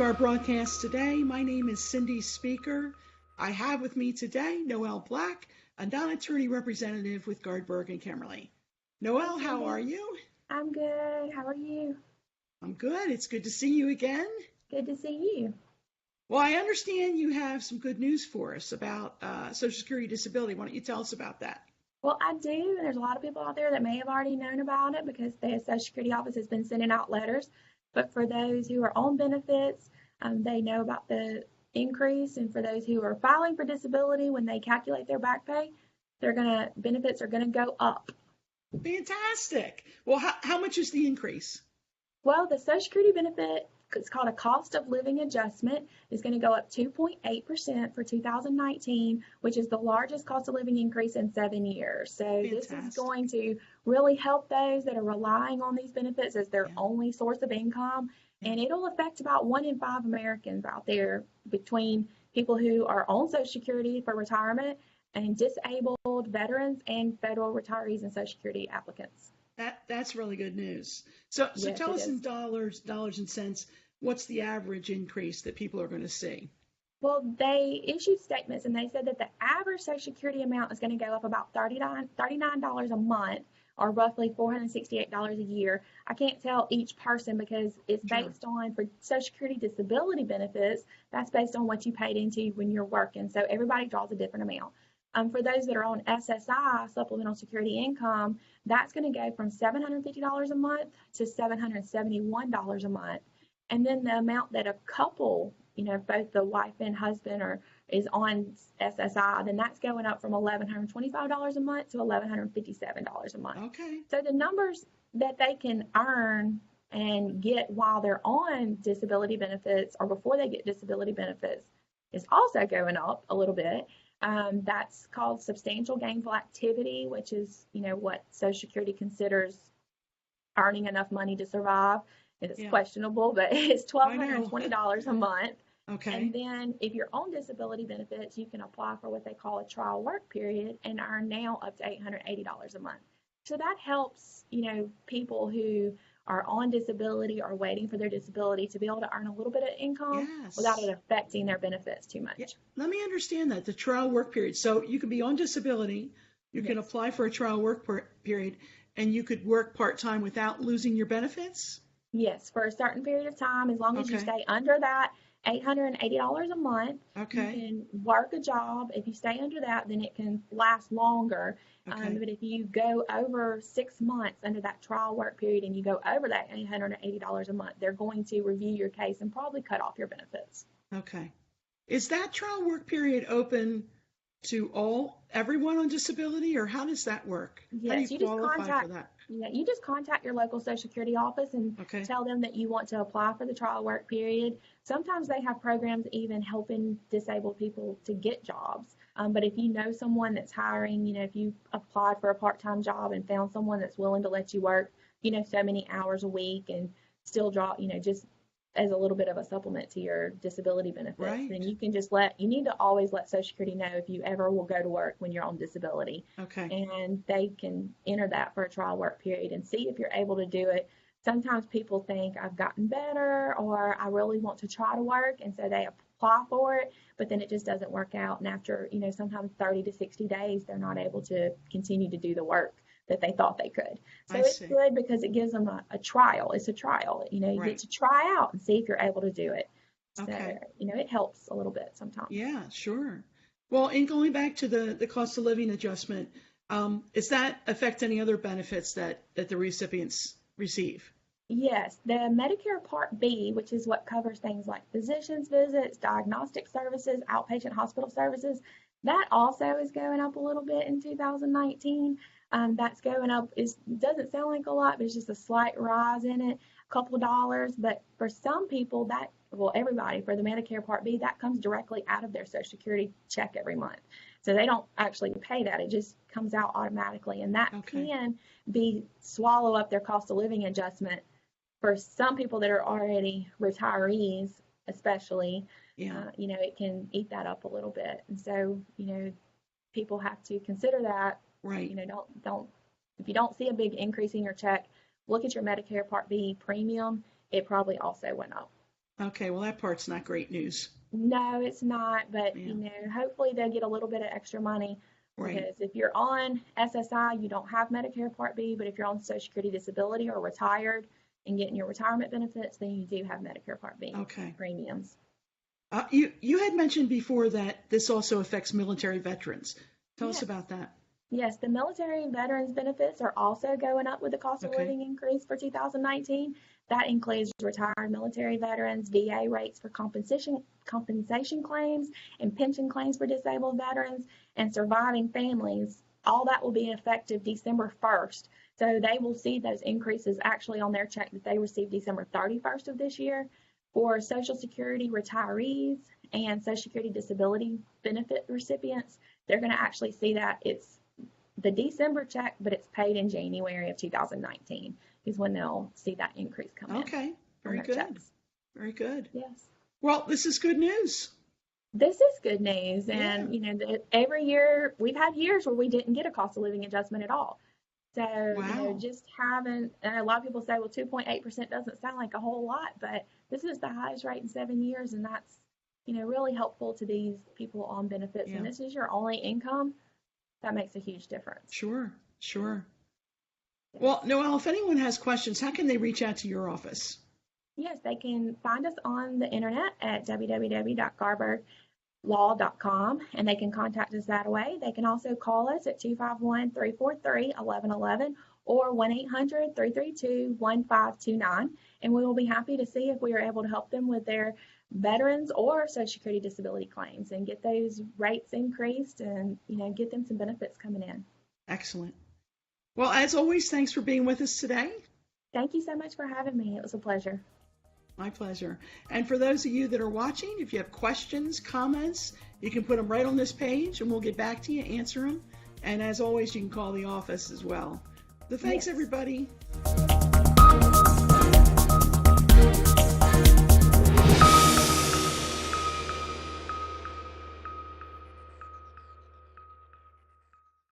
to our broadcast today. My name is Cindy Speaker. I have with me today Noelle Black, a non-attorney representative with Gardberg and Kemmerly. Hey Noelle, how Cindy, are you? I'm good. How are you? I'm good. It's good to see you again. Good to see you. Well, I understand you have some good news for us about Social Security disability. Why don't you tell us about that? Well, I do, and there's a lot of people out there that may have already known about it because the Social Security office has been sending out letters. But for those who are on benefits, they know about the increase, and for those who are filing for disability, when they calculate their back pay, benefits are gonna go up. Fantastic. Well, how much is the increase? Well, the Social Security benefit, it's called a cost of living adjustment, is going to go up 2.8% for 2019, which is the largest cost of living increase in 7 years. So this is going Fantastic. to really help those that are relying on these benefits as their Yeah, only source of income. yeah. And it'll affect about 1 in 5 Americans out there between people who are on Social Security for retirement and disabled veterans and federal retirees and Social Security applicants. That's really good news. So Yes, tell it us in is. dollars and cents, what's the average increase that people are going to see? Well, they issued statements and they said that the average Social Security amount is going to go up about $39 a month, or roughly $468 a year. I can't tell each person because it's Sure. based on, for Social Security disability benefits, that's based on what you paid into when you're working. So everybody draws a different amount. For those that are on SSI, Supplemental Security Income, that's going to go from $750 a month to $771 a month. And then the amount that a couple, both the wife and husband is on SSI, then that's going up from $1,125 a month to $1,157 a month. Okay. So the numbers that they can earn and get while they're on disability benefits or before they get disability benefits is also going up a little bit. That's called substantial gainful activity, which is, what Social Security considers earning enough money to survive. It's Yeah, questionable, but it's I know. $1,220 a month. And Okay. then if you're on disability benefits, you can apply for what they call a trial work period and earn now up to $880 a month. So that helps, people who are on disability or waiting for their disability to be able to earn a little bit of income without it Yes. affecting their benefits too Yeah. much. Let me understand that the trial work period. So you can be on disability, you can Yes. apply for a trial work period, and you could work part-time without losing your benefits? Yes, for a certain period of time, as long as you Okay. stay under that $880 a month, you Okay. can work a job. If you stay under that, then it can last longer. Okay. But if you go over 6 months under that trial work period and you go over that $880 a month, they're going to review your case and probably cut off your benefits. Okay. Is that trial work period open to everyone on disability, or how does that work? How do you Yes, qualify for that? you just contact your local Social Security office and Okay. tell them that you want to apply for the trial work period. Sometimes they have programs even helping disabled people to get jobs. But if you know someone that's hiring, if you applied for a part-time job and found someone that's willing to let you work, so many hours a week and still draw, just as a little bit of a supplement to your disability benefits, then Right. you need to always let Social Security know if you ever will go to work when you're on disability. Okay. And they can enter that for a trial work period and see if you're able to do it. Sometimes people think I've gotten better or I really want to try to work, and so they apply for it, but then it just doesn't work out. And after, sometimes 30 to 60 days, they're not able to continue to do the work that they thought they could. So I it's see. good because it gives them a trial. It's a trial. You get Right. to try out and see if you're able to do it. So, Okay. it helps a little bit sometimes. Yeah, sure. Well, in going back to the cost of living adjustment, does that affect any other benefits that the recipients receive? Yes, the Medicare Part B, which is what covers things like physicians visits, diagnostic services, outpatient hospital services, that also is going up a little bit in 2019. That's going up. It doesn't sound like a lot, but it's just a slight rise in it, a couple of dollars. But for some people, well, everybody, for the Medicare Part B, that comes directly out of their Social Security check every month. So they don't actually pay that. It just comes out automatically. And that Okay. can swallow up their cost of living adjustment for some people that are already retirees, especially, Yeah. it can eat that up a little bit. And so, people have to consider that. Right. Don't if you don't see a big increase in your check, look at your Medicare Part B premium. It probably also went up. Okay, well, that part's not great news. No, it's not, but Yeah. hopefully they'll get a little bit of extra money Right. because if you're on SSI, you don't have Medicare Part B, but if you're on Social Security Disability or retired and getting your retirement benefits, then you do have Medicare Part B Okay. premiums. You had mentioned before that this also affects military veterans. Tell us Yes. about that. Yes, the military veterans benefits are also going up with the cost of Okay. living increase for 2019. That includes retired military veterans, VA rates for compensation claims, and pension claims for disabled veterans, and surviving families. All that will be effective December 1st. So they will see those increases actually on their check that they received December 31st of this year. For Social Security retirees and Social Security disability benefit recipients, they're going to actually see that it's the December check, but it's paid in January of 2019 is when they'll see that increase come in Okay. on Very their good. checks. Very good. Yes. Well, this is good news. This is good news. And, every year, we've had years where we didn't get a cost of living adjustment at all. So, Wow. just having, and a lot of people say, well, 2.8% doesn't sound like a whole lot, but this is the highest rate in 7 years. And that's, really helpful to these people on benefits. Yeah. And this is your only income. That makes a huge difference. Sure. Well, Noelle, if anyone has questions, how can they reach out to your office? Yes, they can find us on the internet at www.garberglaw.com, and they can contact us that way. They can also call us at 251-343-1111 or 1-800-332-1529, and we will be happy to see if we are able to help them with their veterans or Social Security disability claims and get those rates increased and, get them some benefits coming in. Excellent. Well, as always, thanks for being with us today. Thank you so much for having me. It was a pleasure. My pleasure. And for those of you that are watching, if you have questions, comments, you can put them right on this page and we'll get back to you, answer them. And as always, you can call the office as well. So thanks, Yes. everybody.